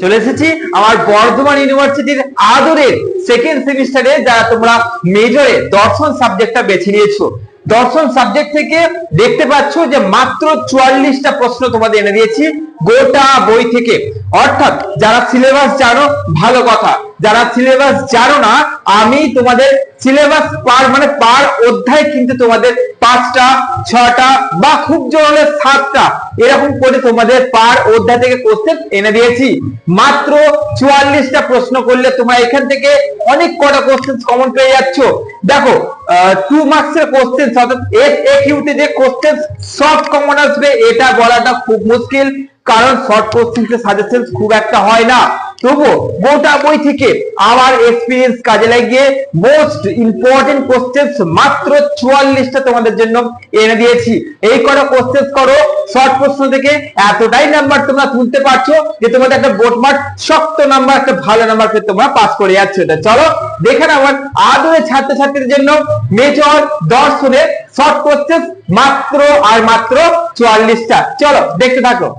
চলে এসেছি আমার বর্ধমান ইউনিভার্সিটির আদরের সেকেন্ড সেমিস্টারে, যারা তোমরা মেজরে দর্শন সাবজেক্টটা বেছে নিয়েছো। দর্শন সাবজেক্ট থেকে দেখতে পাচ্ছ যে মাত্র 44টা প্রশ্ন তোমাদের এনে দিয়েছি গোটা বই থেকে। অর্থাৎ যারা সিলেবাস জানো ভালো কথা, যারা সিলেবাস জানো না, আমি তোমাদের সিলেবাস পার অধ্যায় কিন্তু তোমাদের 5টা 6টা বা খুব জোর হলে 7টা এরকম করে তোমাদের পার অধ্যায় থেকে কোশ্চেন এনে দিয়েছি। মাত্র 44টা প্রশ্ন করলে তোমরা এখান থেকে অনেক কটা কোশ্চেন কমন পেয়ে যাচ্ছ। দেখো 2 মার্কসের কোশ্চেন, অর্থাৎ এফএকিউতে যে কোশ্চেন সফট কমন আসবে এটা বলাটা খুব মুশকিল, কারণ শর্ট কোশ্চেন সাজেশন খুব একটা হয় না। তবুও গোটা বই থেকে আমার এক্সপিরিয়েন্স কাজে লাগিয়ে মোস্ট ইম্পর্টেন্ট কোশ্চেন মাত্র 44টা তোমাদের জন্য এনে দিয়েছি। এই কটা কোশ্চেন করো শর্ট প্রশ্ন থেকে, এতটাই নাম্বার তোমরা তুলতে পারছো যে তোমাদের একটা বোটমার্ক শক্ত নাম্বার, একটা ভালো নাম্বার পেয়ে তোমরা পাস করে যাচ্ছ। এটা চলো দেখে নাও আমার আদরের ছাত্রছাত্রীদের জন্য মেজর দর্শনের শর্ট কোশ্চেন মাত্র 44টা। চলো দেখতে থাকো।